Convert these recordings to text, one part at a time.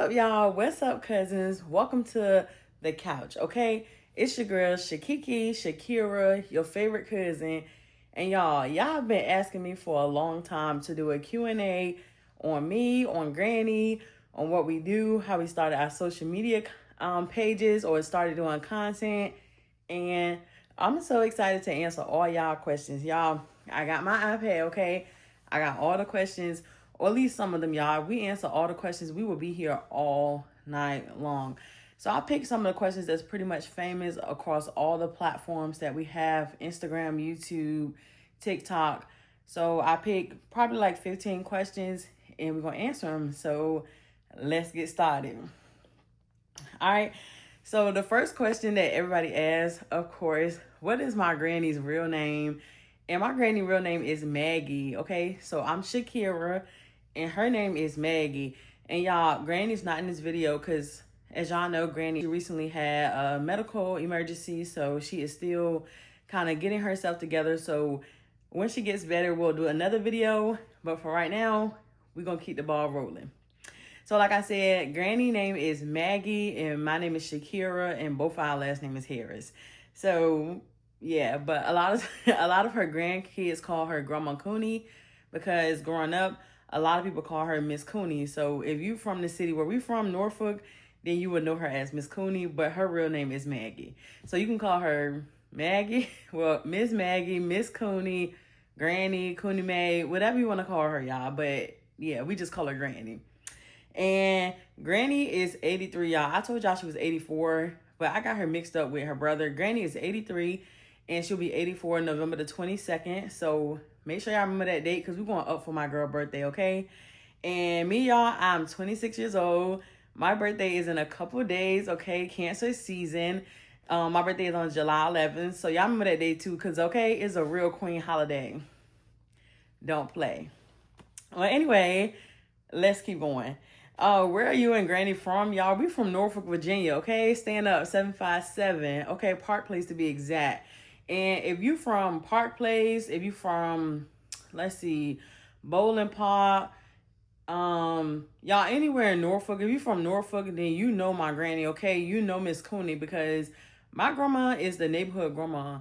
What's up, y'all? What's up, cousins? Welcome to the couch, okay? It's your girl, Shakira, your favorite cousin. And y'all been asking me for a long time to do a Q&A on me, on Granny, on what we do, how we started our social media pages or started doing content. And I'm so excited to answer all y'all questions. Y'all, I got my iPad, okay? I got all the questions, or at least some of them, y'all. If we answer all the questions, we will be here all night long. So I picked some of the questions that's pretty much famous across all the platforms that we have: Instagram, YouTube, TikTok. So I picked probably like 15 questions and we're going to answer them. So let's get started. All right. So the first question that everybody asks, of course, what is my granny's real name? And my granny's real name is Maggie. Okay. So I'm Shakira and her name is Maggie. And y'all, Granny's not in this video because, as y'all know, Granny recently had a medical emergency. So she is still kind of getting herself together. So when she gets better, we'll do another video. But for right now, we're going to keep the ball rolling. So like I said, Granny name is Maggie and my name is Shakira and both our last name is Harris. So yeah, but a lot of her grandkids call her Grandma Cooney because growing up, a lot of people call her Miss Cooney. So if you from the city where we from, Norfolk, then you would know her as Miss Cooney, but her real name is Maggie. So you can call her Maggie, well, Miss Maggie, Miss Cooney, Granny, Cooney May, whatever you want to call her, y'all. But yeah, we just call her Granny. And Granny is 83, y'all. I told y'all she was 84, but I got her mixed up with her brother. Granny is 83, and she'll be 84 November the 22nd. So make sure y'all remember that date because we're going up for my girl's birthday, okay? And me, y'all, I'm 26 years old. My birthday is in a couple days, okay? Cancer season. My birthday is on July 11th. So y'all remember that day too because, okay, it's a real queen holiday. Don't play. Well, anyway, let's keep going. Where are you and Granny from? Y'all, we from Norfolk, Virginia, okay? Stand up, 757. Okay, Park Place to be exact. And if you from Park Place, if you from, let's see, Bowling Park, y'all anywhere in Norfolk, if you from Norfolk, then you know my granny, okay? You know Miss Cooney because my grandma is the neighborhood grandma.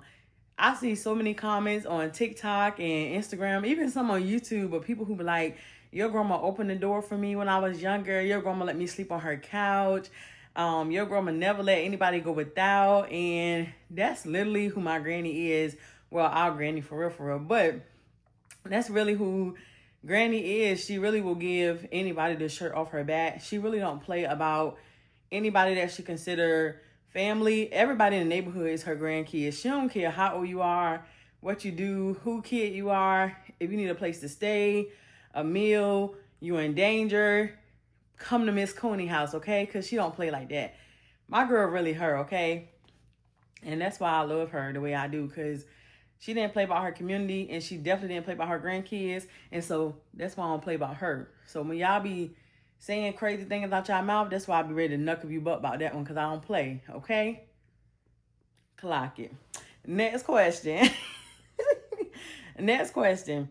I see so many comments on TikTok and Instagram, even some on YouTube, of people who be like, your grandma opened the door for me when I was younger. Your grandma let me sleep on her couch. Your grandma never let anybody go without. And that's literally who my granny is. Well, our granny for real. But that's really who Granny is. She really will give anybody the shirt off her back. She really don't play about anybody that she consider family. Everybody in the neighborhood is her grandkids. She don't care how old you are, what you do, who kid you are. If you need a place to stay, a meal, you're in danger, come to Miss Cooney house, okay? Because she don't play like that. My girl really her, okay? And that's why I love her the way I do, because she didn't play about her community and she definitely didn't play about her grandkids. And so that's why I don't play about her. So when y'all be saying crazy things out y'all mouth, that's why I be ready to knuckle you butt about that one because I don't play, okay? Clock it. Next question. Next question.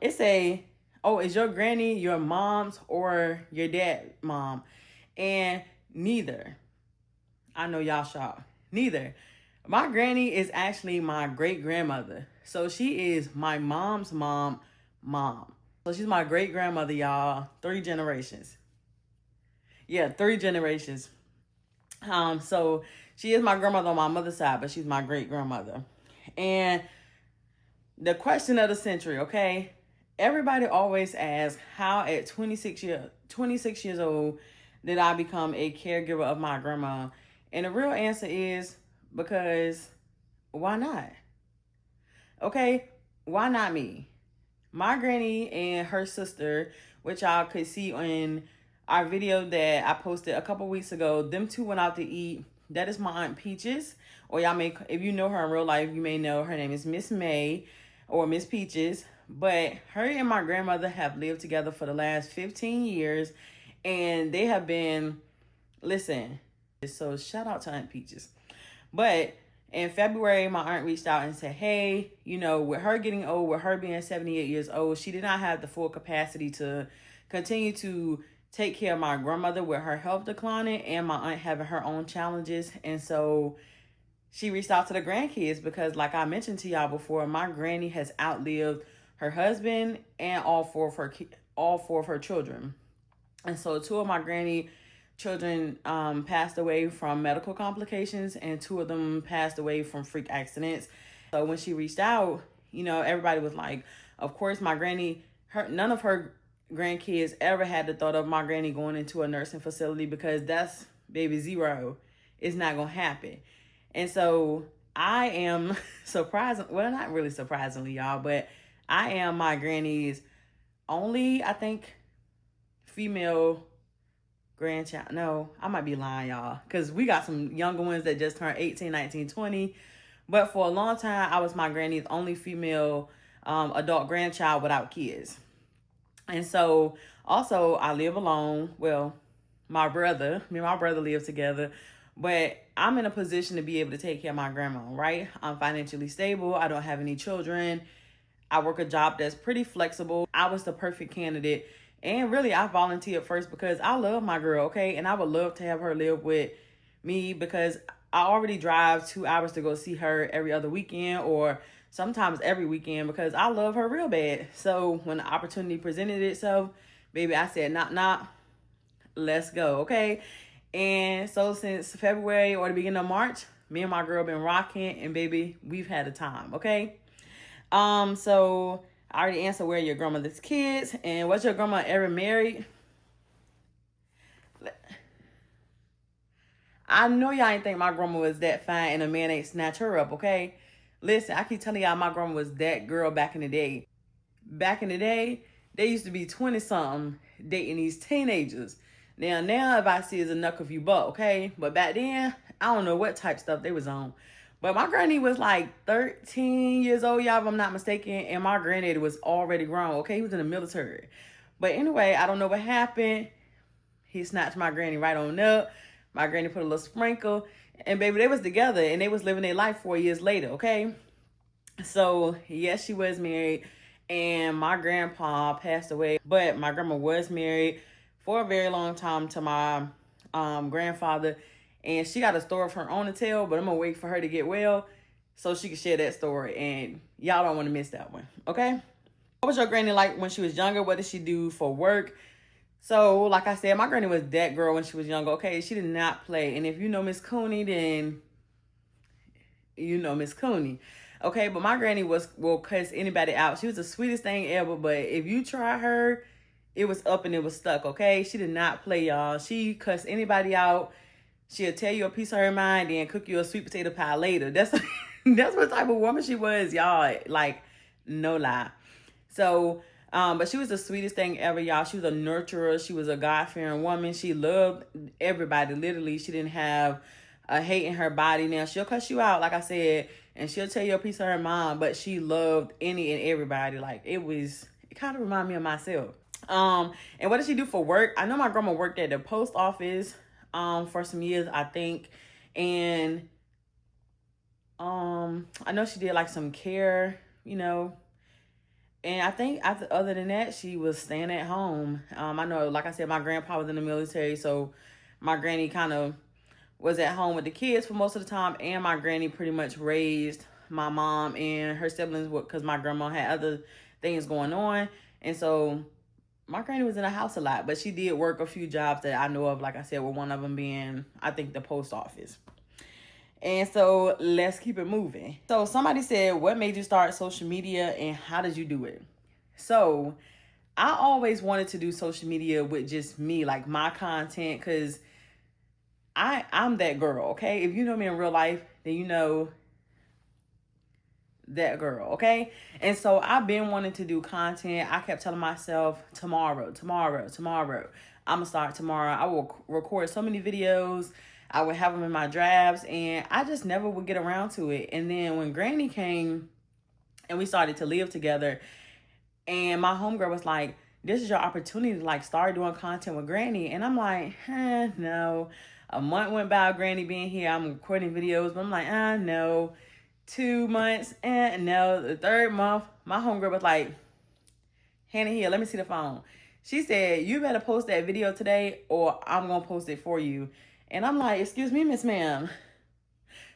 Is your granny your mom's or your dad's mom? And neither. I know y'all shocked. Neither. My granny is actually my great-grandmother. So she is my mom's mom. So she's my great-grandmother, y'all. 3 generations. Yeah, 3 generations. So she is my grandmother on my mother's side, but she's my great-grandmother. And the question of the century, okay? Everybody always asks, how at 26 years old did I become a caregiver of my grandma? And the real answer is because why not? Okay, why not me? My granny and her sister, which y'all could see in our video that I posted a couple weeks ago, them two went out to eat. That is my Aunt Peaches, or y'all may, if you know her in real life, you may know her name is Miss May or Miss Peaches. But her and my grandmother have lived together for the last 15 years, and they have been, listen, so shout out to Aunt Peaches. But in February, my aunt reached out and said, hey, with her getting old, with her being 78 years old, she did not have the full capacity to continue to take care of my grandmother with her health declining and my aunt having her own challenges. And so she reached out to the grandkids because, like I mentioned to y'all before, my granny has outlived her husband and all four of her children. And so two of my granny children passed away from medical complications, and two of them passed away from freak accidents. So when she reached out, everybody was like, of course, my granny, none of her grandkids ever had the thought of my granny going into a nursing facility, because that's baby zero. It's not going to happen. And so I am well, not really surprisingly, y'all, but I am my granny's only, I think, female grandchild. No, I might be lying, y'all, because we got some younger ones that just turned 18, 19, 20. But for a long time, I was my granny's only female adult grandchild without kids. And so also I live alone. Well, me and my brother live together, but I'm in a position to be able to take care of my grandma, right? I'm financially stable. I don't have any children. I work a job that's pretty flexible. I was the perfect candidate. And really, I volunteered first because I love my girl, okay? And I would love to have her live with me, because I already drive 2 hours to go see her every other weekend, or sometimes every weekend, because I love her real bad. So when the opportunity presented itself, baby, I said, nah, let's go, okay? And so since February or the beginning of March, me and my girl been rocking, and baby, we've had a time, okay? So I already answered where your grandmother's kids, and was your grandma ever married? I know y'all ain't think my grandma was that fine and a man ain't snatch her up, okay? Listen, I keep telling y'all my grandma was that girl back in the day. Back in the day, they used to be 20-something dating these teenagers. Now, if I see, it's a knuck if you buck, okay? But back then, I don't know what type stuff they was on. But my granny was like 13 years old, y'all, if I'm not mistaken. And my granddaddy was already grown, okay? He was in the military. But anyway, I don't know what happened. He snatched my granny right on up. My granny put a little sprinkle. And baby, they was together and they was living their life 4 years later, okay? So, yes, she was married. And my grandpa passed away. But my grandma was married for a very long time to my grandfather. And she got a story of her own to tell, but I'm going to wait for her to get well so she can share that story. And y'all don't want to miss that one, okay? What was your granny like when she was younger? What did she do for work? So, like I said, my granny was that girl when she was younger, okay? She did not play. And if you know Miss Cooney, then you know Miss Cooney, okay? But my granny will cuss anybody out. She was the sweetest thing ever, but if you try her, it was up and it was stuck, okay? She did not play, y'all. She cussed anybody out. She'll tell you a piece of her mind, then cook you a sweet potato pie later. That's what type of woman she was, y'all. Like, no lie. So, but she was the sweetest thing ever, y'all. She was a nurturer. She was a God-fearing woman. She loved everybody, literally. She didn't have a hate in her body. Now, she'll cuss you out, like I said, and she'll tell you a piece of her mind, but she loved any and everybody. Like, it kind of reminded me of myself. And what did she do for work? I know my grandma worked at the post office for some years, I think. And I know she did like some care, and I think other than that, she was staying at home. I know, like I said, my grandpa was in the military, so my granny kind of was at home with the kids for most of the time, and my granny pretty much raised my mom and her siblings because my grandma had other things going on. And so my granny was in the house a lot, but she did work a few jobs that I know of, like I said, with one of them being, I think, the post office. And so let's keep it moving. So somebody said, what made you start social media and how did you do it? So I always wanted to do social media with just me, like my content, because I'm that girl, okay? If you know me in real life, then you know that girl, okay? And so I've been wanting to do content. I kept telling myself, tomorrow. I'm gonna start tomorrow. I will record so many videos. I would have them in my drafts, and I just never would get around to it. And then when Granny came and we started to live together, and my homegirl was like, this is your opportunity to like start doing content with Granny. And I'm like, no. A month went by, Granny being here. I'm recording videos, but I'm like, no. 2 months, and no. The third month, my homegirl was like, Hannah, here, let me see the phone. She said, you better post that video today or I'm going to post it for you. And I'm like, excuse me, Miss Ma'am.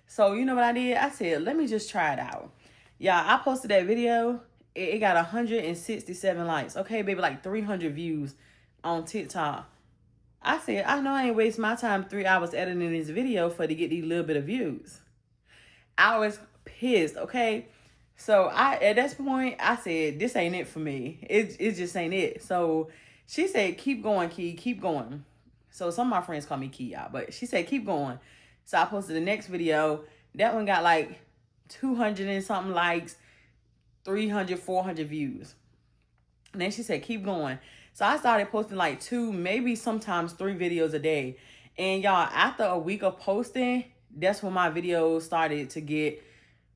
So you know what I did? I said, let me just try it out. Yeah, I posted that video. It got 167 likes. Okay, baby, like 300 views on TikTok. I said, I know I ain't waste my time 3 hours editing this video for to get these little bit of views. I was pissed, okay? So at this point, I said, this ain't it for me. It just ain't it. So she said, keep going, Key, keep going. So some of my friends call me Key, y'all, but she said, keep going. So I posted the next video. That one got like 200 and something likes, 300, 400 views. And then she said, keep going. So I started posting like 2, maybe sometimes 3 videos a day. And y'all, after a week of posting, that's when my videos started to get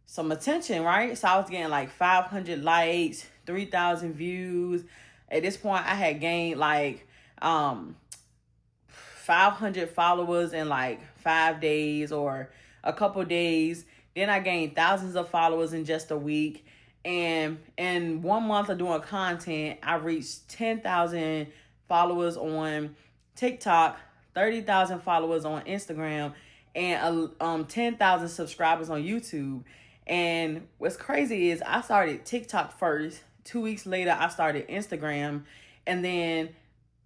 some attention, right? So I was getting like 500 likes, 3,000 views. At this point, I had gained like 500 followers in like 5 days or a couple days. Then I gained thousands of followers in just a week. And in 1 month of doing content, I reached 10,000 followers on TikTok, 30,000 followers on Instagram, and 10,000 subscribers on YouTube. And what's crazy is I started TikTok first. 2 weeks later, I started Instagram. And then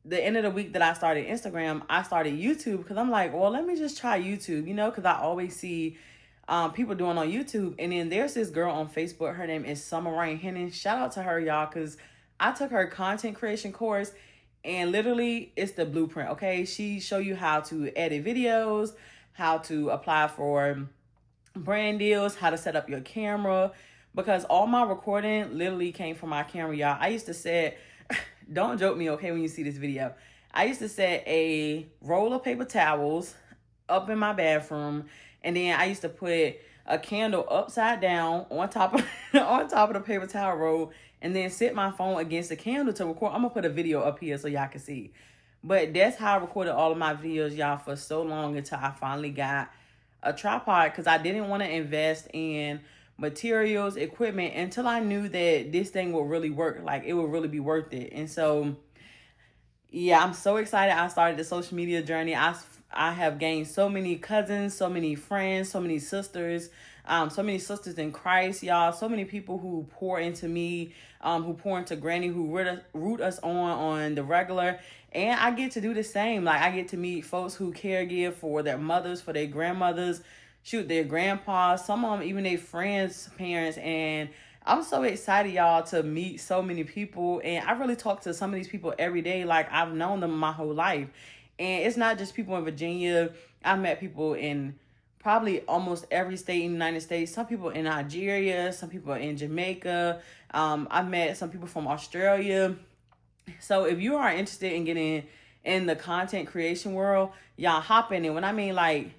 the end of the week that I started Instagram, I started YouTube because I'm like, well, let me just try YouTube, you know, because I always see people doing on YouTube. And then there's this girl on Facebook. Her name is Summer Rain Hennon. Shout out to her, y'all, because I took her content creation course and literally it's the blueprint, okay? She show you how to edit videos, how to apply for brand deals, how to set up your camera, because all my recording literally came from my camera, y'all. I used to set, don't joke me, okay, when you see this video. I used to set a roll of paper towels up in my bathroom, and then I used to put a candle upside down on top of on top of the paper towel roll, and then sit my phone against the candle to record. I'm gonna put a video up here so y'all can see. But that's how I recorded all of my videos, y'all, for so long until I finally got a tripod, because I didn't want to invest in materials, equipment, until I knew that this thing will really work, like it will really be worth it. And so, yeah, I'm so excited I started the social media journey. I have gained so many cousins, so many friends, so many sisters, so many sisters in Christ, y'all. So many people who pour into me, who pour into Granny, who root us on the regular. And I get to do the same. Like, I get to meet folks who caregive for their mothers, for their grandmothers, shoot, their grandpas, some of them even their friends' parents. And I'm so excited, y'all, to meet so many people. And I really talk to some of these people every day. Like, I've known them my whole life. And it's not just people in Virginia. I've met people in probably almost every state in the United States. Some people in Nigeria, some people in Jamaica. I've met some people from Australia. So if you are interested in getting in the content creation world, y'all hop in it. When I mean, like,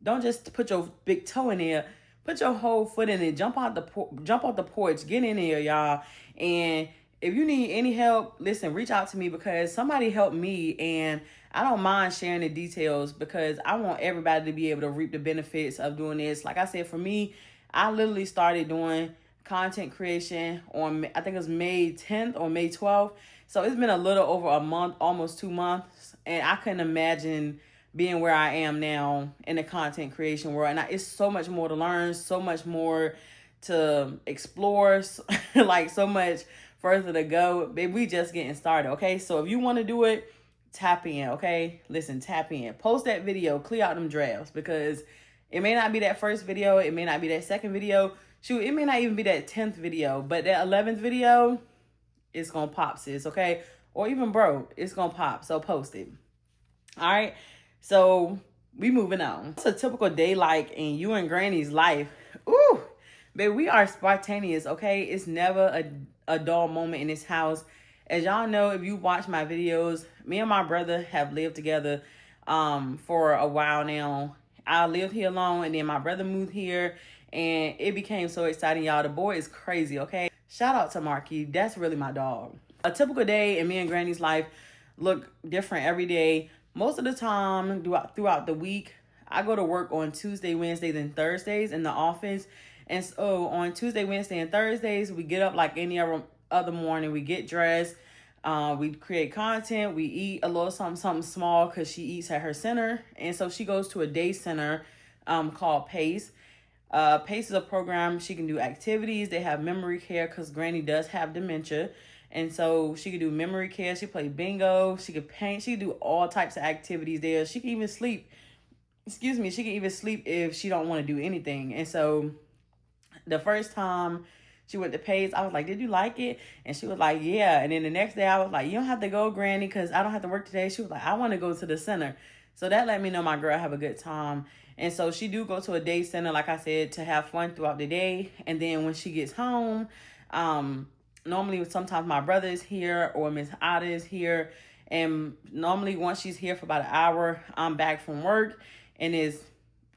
don't just put your big toe in there. Put your whole foot in it. Jump off the porch. Get in there, y'all. And if you need any help, listen, reach out to me, because somebody helped me, and I don't mind sharing the details because I want everybody to be able to reap the benefits of doing this. Like I said, for me, I literally started doing content creation on, I think it was May 10th or May 12th. So it's been a little over a month, almost 2 months. And I couldn't imagine being where I am now in the content creation world. And it's so much more to learn, so much more to explore, like so much further to go. Baby, we just getting started, okay? So if you want to do it, tap in, okay? Listen, tap in. Post that video, clear out them drafts, because it may not be that first video, it may not be that second video. Shoot, it may not even be that 10th video, but that 11th video, it's gonna pop, sis, okay? Or even bro, it's gonna pop, so post it. All right, so we moving on. It's a typical day like in you and Granny's life. Ooh, baby, we are spontaneous, okay? It's never a dull moment in this house. As y'all know, if you watch my videos, me and my brother have lived together for a while now. I lived here alone, and then my brother moved here, and it became so exciting, y'all. The boy is crazy, okay? Shout out to Marquis. That's really my dog. A typical day in me and Granny's life look different every day. Most of the time throughout the week, I go to work on Tuesday, Wednesdays, and Thursdays in the office. And so on Tuesday, Wednesday, and Thursdays, we get up like any other morning. We get dressed. We create content. We eat a little something small because she eats at her center. And so she goes to a day center called PACE. PACE is a program. She can do activities. They have memory care because Granny does have dementia. And so she can do memory care. She play bingo. She could paint. She can do all types of activities there. She can even sleep. Excuse me. She can even sleep if she don't want to do anything. And so the first time she went to PACE, I was like, did you like it? And she was like, yeah. And then the next day I was like, you don't have to go, Granny, because I don't have to work today. She was like, I want to go to the center. So that let me know my girl have a good time. And so she do go to a day center, like I said, to have fun throughout the day. And then when she gets home, normally sometimes my brother is here or Miss Ada is here. And normally once she's here for about an hour, I'm back from work and it's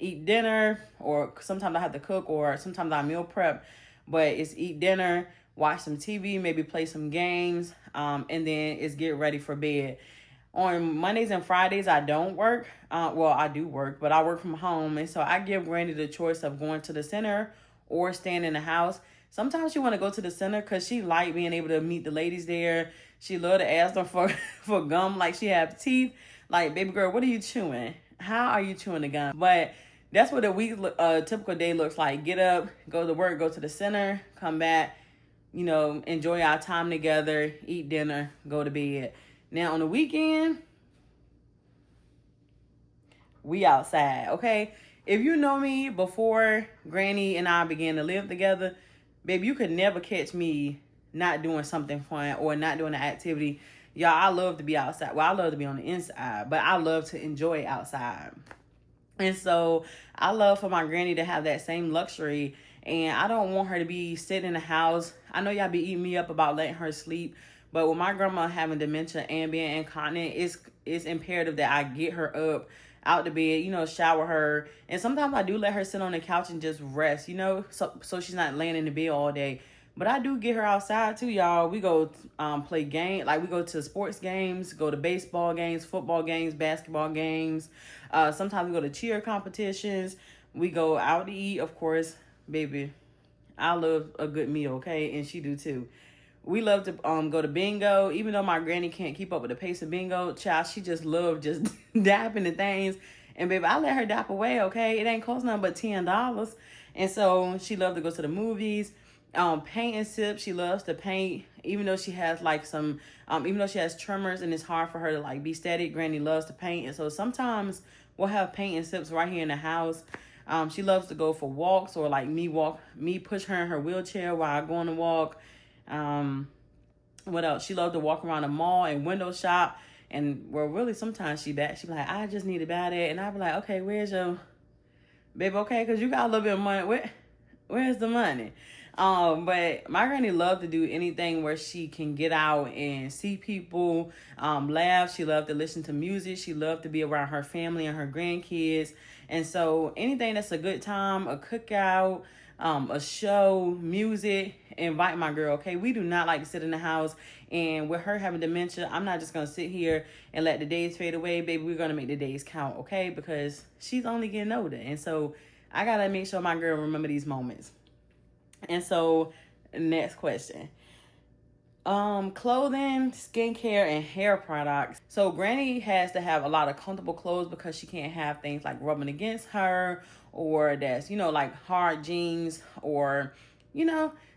eat dinner, or sometimes I have to cook, or sometimes I meal prep, but it's eat dinner, watch some TV, maybe play some games, and then it's get ready for bed. On Mondays and Fridays, I don't work. Well, I do work, but I work from home. And so I give Granny the choice of going to the center or staying in the house. Sometimes she want to go to the center because she like being able to meet the ladies there. She love to ask them for gum like she have teeth. Like, baby girl, what are you chewing? How are you chewing the gum? But that's what a typical day looks like. Get up, go to work, go to the center, come back, enjoy our time together, eat dinner, go to bed. Now, on the weekend, we outside, okay? If you know me before Granny and I began to live together, baby, you could never catch me not doing something fun or not doing an activity. Y'all, I love to be outside. Well, I love to be on the inside, but I love to enjoy outside. And so I love for my Granny to have that same luxury. And I don't want her to be sitting in the house. I know y'all be eating me up about letting her sleep. But with my grandma having dementia and being incontinent, it's imperative that I get her up out the bed, shower her. And sometimes I do let her sit on the couch and just rest, so she's not laying in the bed all day. But I do get her outside too, y'all. We go play game, like we go to sports games, go to baseball games, football games, basketball games. Sometimes we go to cheer competitions. We go out to eat, of course, baby. I love a good meal, okay? And she do too. We love to go to bingo. Even though my Granny can't keep up with the pace of bingo, child, she just love just dapping the things. And baby, I let her dap away, okay? It ain't cost nothing but $10. And so she loved to go to the movies. Paint and sip, she loves to paint. Even though she has even though she has tremors and it's hard for her to like be steady, Granny loves to paint. And so sometimes we'll have paint and sips right here in the house. She loves to go for walks, or like me push her in her wheelchair while I go on a walk. What else? She loved to walk around the mall and window shop. And really sometimes she be like, I just need to buy that. And I be like, okay, where's your baby? Okay, because you got a little bit of money. Where's the money? But my Granny loved to do anything where she can get out and see people, laugh. She loved to listen to music. She loved to be around her family and her grandkids. And so anything that's a good time, a cookout, a show, music, invite my girl, okay? We do not like to sit in the house. And with her having dementia, I'm not just going to sit here and let the days fade away. Baby, we're going to make the days count, okay? Because she's only getting older. And so I got to make sure my girl remember these moments. And so next question. Clothing, skincare, and hair products. So Granny has to have a lot of comfortable clothes because she can't have things like rubbing against her, or that's, like hard jeans, or,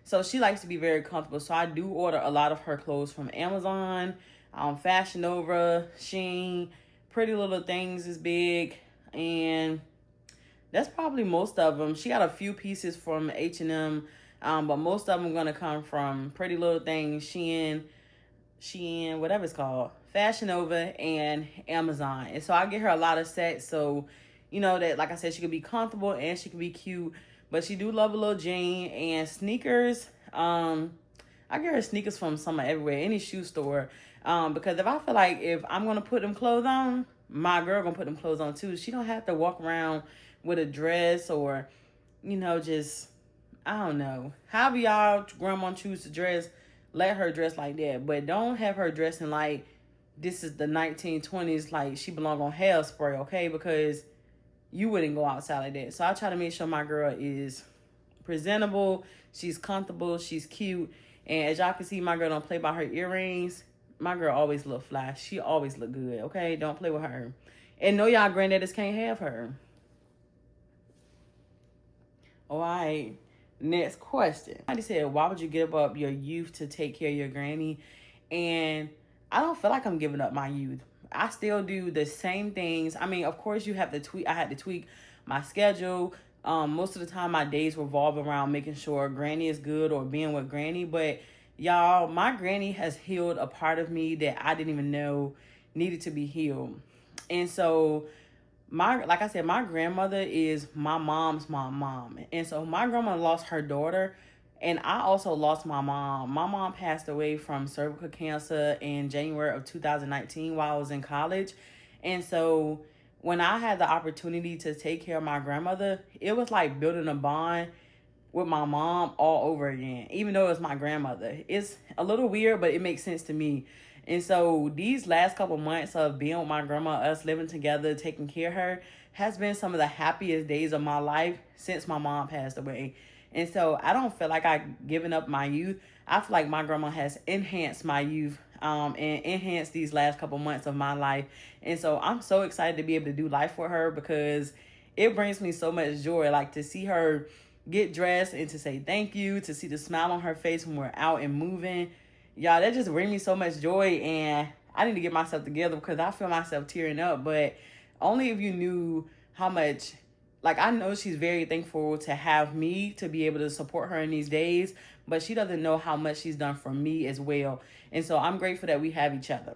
so she likes to be very comfortable. So I do order a lot of her clothes from Amazon, Fashion Nova, Shein, Pretty Little Things is big, and that's probably most of them. She got a few pieces from H&M, but most of them going to come from Pretty Little Things, Shein, whatever it's called, Fashion Nova, and Amazon. And so I get her a lot of sets, so that, like I said, she could be comfortable and she could be cute. But she do love a little jean and sneakers. I get her sneakers from somewhere everywhere, any shoe store. Because if I feel like if I'm gonna put them clothes on, my girl gonna put them clothes on too. She don't have to walk around with a dress, or just, I don't know, however y'all grandma choose to dress, let her dress like that. But don't have her dressing like this is the 1920s, like she belong on Hairspray, okay? Because you wouldn't go outside like that. So I try to make sure my girl is presentable, she's comfortable, she's cute. And as y'all can see, my girl don't play by her earrings. my girl always look fly. She always look good, okay? Don't play with her. And no, y'all granddaddies can't have her. All right. Next question. Somebody said, why would you give up your youth to take care of your granny? And I don't feel like I'm giving up my youth. I still do the same things. I mean, of course, you have to tweak. I had to tweak my schedule. Most of the time, my days revolve around making sure granny is good or being with granny. But y'all, my granny has healed a part of me that I didn't even know needed to be healed. And so like I said, my grandmother is my mom's mom. And so my grandma lost her daughter, and I also lost my mom. My mom passed away from cervical cancer in January of 2019 while I was in college. And so when I had the opportunity to take care of my grandmother, it was like building a bond with my mom all over again, even though it's my grandmother. It's a little weird, but it makes sense to me. And so these last couple months of being with my grandma, us living together, taking care of her, has been some of the happiest days of my life since my mom passed away. And so I don't feel like I've given up my youth. I feel like my grandma has enhanced my youth and enhanced these last couple months of my life. And so I'm so excited to be able to do life for her, because it brings me so much joy, like to see her get dressed and to say thank you, to see the smile on her face when we're out and moving. Y'all, that just brings me so much joy, and I need to get myself together because I feel myself tearing up. But only if you knew how much, like, I know she's very thankful to have me to be able to support her in these days, but she doesn't know how much she's done for me as well. And so I'm grateful that we have each other.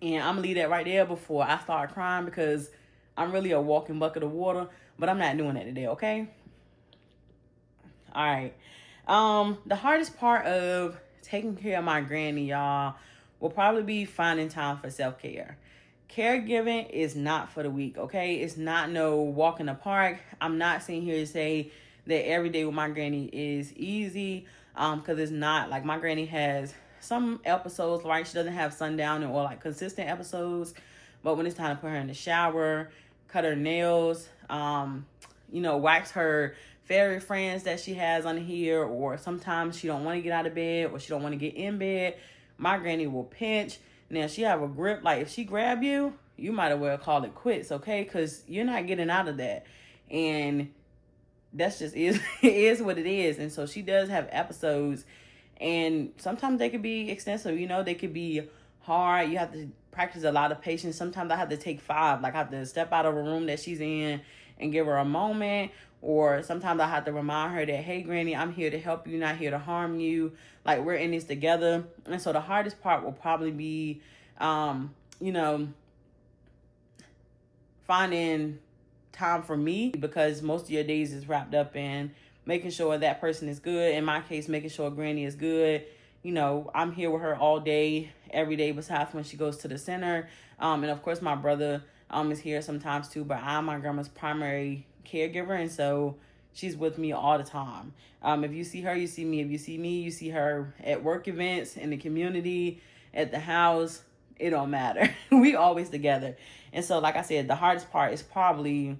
And I'm gonna leave that right there before I start crying, because I'm really a walking bucket of water, but I'm not doing that today, okay? All right. The hardest part of taking care of my granny, y'all, will probably be finding time for self-care. Caregiving is not for the weak, okay? It's not no walk in the park. I'm not sitting here to say that every day with my granny is easy, because it's not. Like, my granny has some episodes, right? She doesn't have sundown or like consistent episodes, but when it's time to put her in the shower, cut her nails, wax her fairy friends that she has on here, or sometimes she don't want to get out of bed or she don't want to get in bed, my granny will pinch. Now, she have a grip, like if she grab you, you might as well call it quits, okay? Because you're not getting out of that. And that's just is it is what it is. And so she does have episodes, and sometimes they could be extensive, they could be hard. You have to practice a lot of patience. Sometimes I have to take 5, like I have to step out of a room that she's in and give her a moment. Or sometimes I have to remind her that, hey, Granny, I'm here to help you, not here to harm you. Like, we're in this together. And so the hardest part will probably be, finding time for me, because most of your days is wrapped up in making sure that person is good. In my case, making sure Granny is good. I'm here with her all day, every day, besides when she goes to the center. And of course, my brother is here sometimes too, but I'm my grandma's primary caregiver, and so she's with me all the time. If you see her, you see me. If you see me, you see her at work events, in the community, at the house. It don't matter. We always together. And so, like I said, the hardest part is probably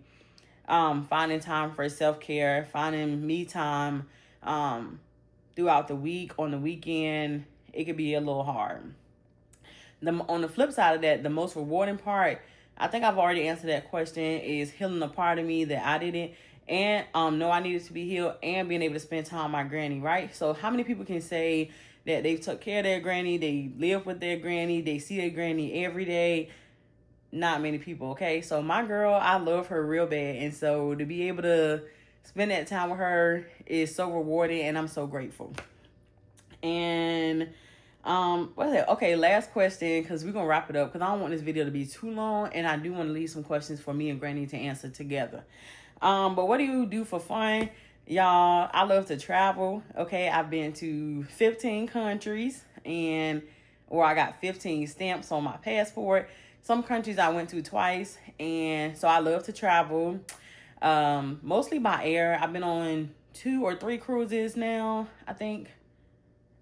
finding time for self-care, finding me time throughout the week. On the weekend, it could be a little hard. On the flip side of that, the most rewarding part, I think I've already answered that question, is healing a part of me that I didn't, and know I needed to be healed, and being able to spend time with my granny, right? So how many people can say that they took care of their granny, they live with their granny, they see their granny every day? Not many people, okay? So my girl, I love her real bad, and so to be able to spend that time with her is so rewarding, and I'm so grateful. And what's that? Okay, last question, because we're gonna wrap it up, because I don't want this video to be too long, and I do want to leave some questions for me and Granny to answer together. But what do you do for fun? Y'all, I love to travel. Okay, I've been to 15 countries, or I got 15 stamps on my passport. Some countries I went to twice, and so I love to travel. Mostly by air. I've been on 2 or 3 cruises now, I think.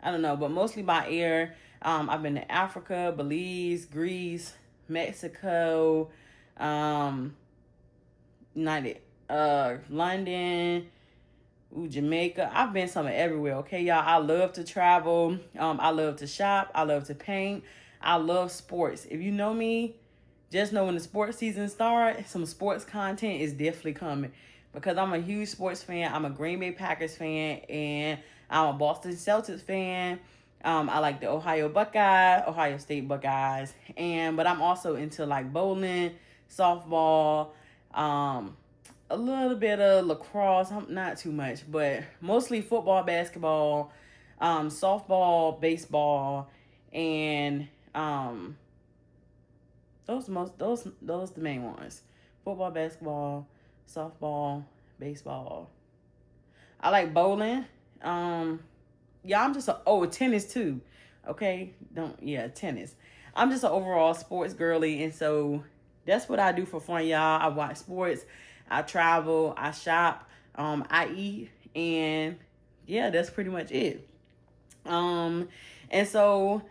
I don't know, but mostly by air. I've been to Africa, Belize, Greece, Mexico, London, Ooh, Jamaica. I've been somewhere everywhere, okay, y'all. I love to travel. I love to shop. I love to paint. I love sports. If you know me, just know when the sports season starts, some sports content is definitely coming because I'm a huge sports fan. I'm a Green Bay Packers fan, and I'm a Boston Celtics fan. I like the Ohio State Buckeyes, but I'm also into like bowling, softball, a little bit of lacrosse, not too much, but mostly football, basketball, softball, baseball, and those the main ones. Football, basketball, softball, baseball. I like bowling. Yeah, I'm just tennis too. Okay, tennis. I'm just an overall sports girly, and so that's what I do for fun, y'all. I watch sports, I travel, I shop, I eat, and yeah, that's pretty much it. And so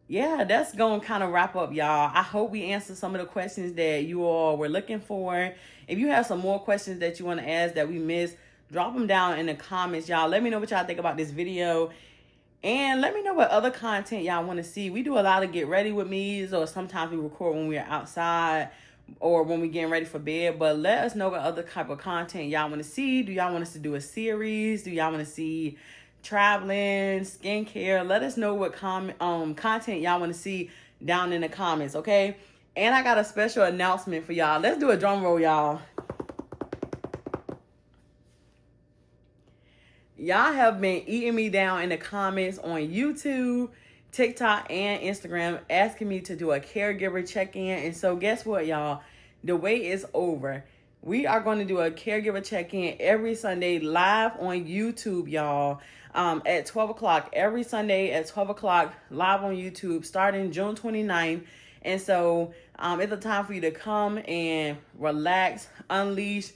yeah, that's gonna kind of wrap up, y'all. I hope we answered some of the questions that you all were looking for. If you have some more questions that you want to ask that we missed, drop them down in the comments, y'all. Let me know what y'all think about this video. And let me know what other content y'all want to see. We do a lot of get ready with me's, or sometimes we record when we're outside or when we're getting ready for bed. But let us know what other type of content y'all want to see. Do y'all want us to do a series? Do y'all want to see traveling, skincare? Let us know what content y'all want to see down in the comments, okay? And I got a special announcement for y'all. Let's do a drum roll, y'all. Y'all have been eating me down in the comments on YouTube, TikTok, and Instagram asking me to do a caregiver check-in. And so guess what, y'all? The wait is over. We are going to do a caregiver check-in every Sunday live on YouTube, y'all, at 12 o'clock. Every Sunday at 12 o'clock live on YouTube starting June 29th. And so it's a time for you to come and relax, unleash,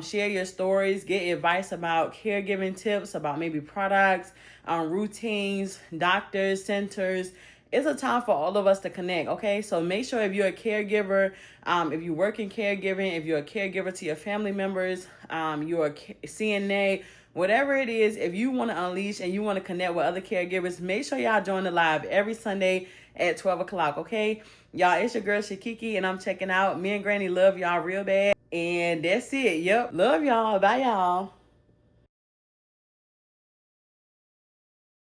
share your stories, get advice about caregiving tips, about maybe products, routines, doctors, centers. It's a time for all of us to connect, okay? So make sure if you're a caregiver, if you work in caregiving, if you're a caregiver to your family members, you're a CNA, whatever it is, if you want to unleash and you want to connect with other caregivers, make sure y'all join the live every Sunday at 12 o'clock, okay? Y'all, it's your girl Shakiki, and I'm checking out. Me and Granny love y'all real bad. And that's it. Yep. Love y'all. Bye, y'all.